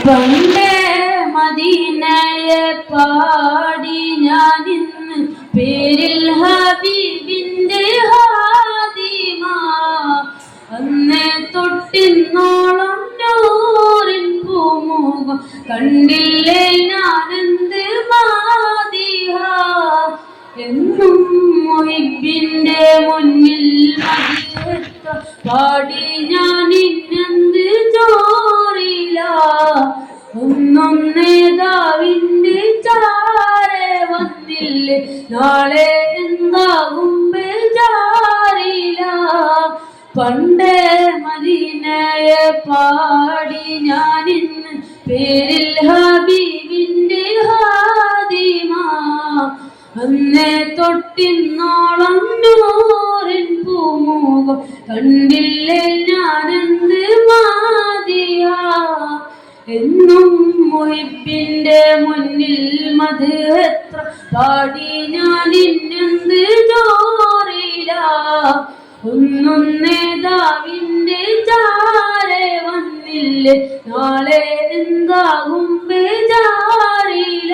പണ്ടേ മദീനയെ പാടി ഞാനിന്ന് പേരിൽ ഹബീബിന്റെ ഹാദിമ അന്നേ തൊട്ടിന്നോളം നൂറിൻ പൂമുഖം കണ്ടില്ലേ ഞാനെന്ത് മാദിഹ എന്നും മുഹിബിന്റെ മുന്നിൽ മദീനത്ത് പാടി ഞാനിന്നെന്ത് ജോറില ഒന്നും നേതാവിന്റെ ചാരെ വന്നില്ലേ നാളെ എന്താകും ബേജാറില പണ്ടേ മദീനയെ പാടി ഞാനിന്ന് പേരിൽ ഹബീബിന്റെ ഹാദിമ അന്നേ തൊട്ടിന്നോളം നൂറിൻ പൂമുഖം കണ്ടില്ലേ ഞാനെന്ത് മാദിഹ എന്നും മുഹിബിന്റെ മുന്നിൽ മദ്ഹ് പാടി ഞാനിന്നെന്ത് ജോറില ഒന്നും നേതാവിന്റെ ചാരെ വന്നില്ലേ നാളെ എന്താകും ബേജാറില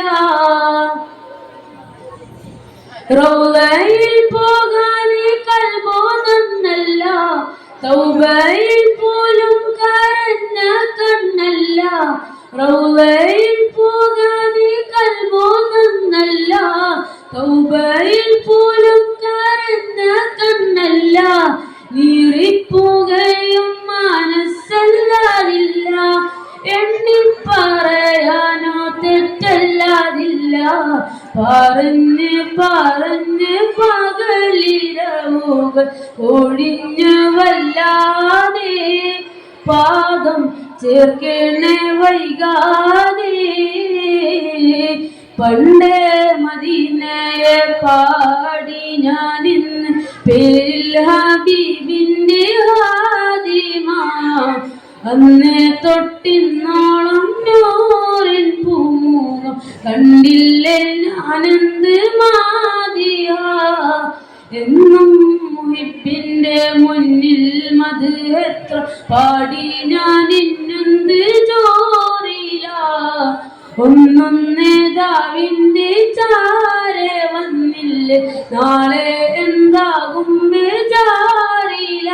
റൗളയിൽ പോകാനേ കൽബോ നന്നല്ല തൗബയിൽ പോലും കരഞ്ഞ കണ്ണല്ല റൗളയിൽ പോകാനേ കൽബോ നന്നല്ല തൗബയിൽ പോലും കരഞ്ഞ കണ്ണല്ല നീറിപ്പോകയും മനസ്സല്ലാതില്ല എണ്ണി പറയാനോ തെറ്റല്ലാതില്ല പറഞ്ഞ് പറഞ്ഞ് പകലിരവുകൾ ഒഴിഞ്ഞു വല്ലാതെ പാദം ചേർക്കണേ വൈകാതെ പണ്ടേ മദീനയെ പാടി ഞാനിന്ന് പേരിൽ ഹബീബിന്റെ ഹാദിമ അന്നേ തൊട്ടിന്നോളം നൂറിൻ പൂമുഖം കണ്ടില്ലേ ഞാനെന്ത് മാദിഹ എന്നും മുഹിബിന്റെ മുന്നിൽ മദ്ഹ് പാടി ഞാനിന്നെന്ത് ജോറില ഒന്നും നേതാവിന്റെ ചാരെ വന്നില്ലേ നാളെ എന്താകും ബേജാറില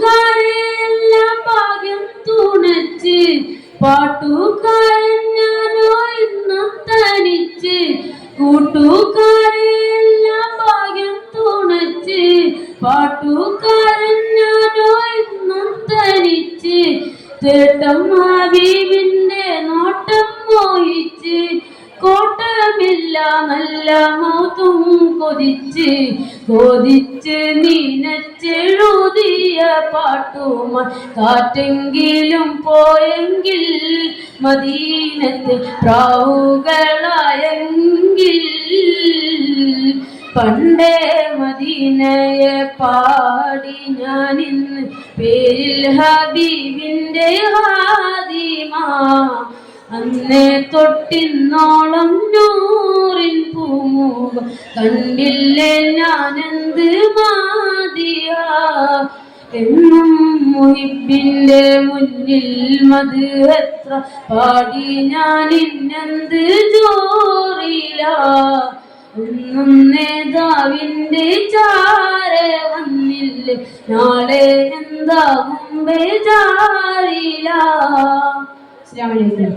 കൂട്ടുകാരെല്ലാം ഭാഗ്യം തുണച്ച് പാട്ടുകാരൻ ഞാനോ ഇന്നും തനിച്ച് കൂട്ടുകാരെല്ലാം ഭാഗ്യം തുണച്ച് പാട്ടുകാരൻ ഞാനോ ഇന്നും തനിച്ച് ചേട്ടം ഹബീബിന്റെ നോട്ടം മോഹിച്ച് കോട്ടമില്ല നല്ല മൗതും കൊതിച്ച് കൊതിച്ച് നീനച്ചെഴുതിയ പാട്ടുമായി കാറ്റെങ്കിലും പോയെങ്കിൽ മദീനത്ത് പ്രാവുകളായെങ്കിൽ പണ്ടേ മദീനയെ പാടി ഞാനിന്ന് പേരിൽ ഹബീബിന്റെ ഹാദിമ അന്നേ തൊട്ടിന്നോളം നൂറിൻ പൂമുഖം കണ്ടില്ലേ ഞാനെന്ത് മാദിഹ എന്നും മുഹിബിന്റെ മുന്നിൽ മദ്ഹ് പാടി ഞാനിന്നെന്ത് ജോറില ഒന്നും നേതാവിന്റെ ചാരെ വന്നില്ലേ നാളെ എന്താകും ബേജാറില. അസ്സലാമു അലൈക്കും.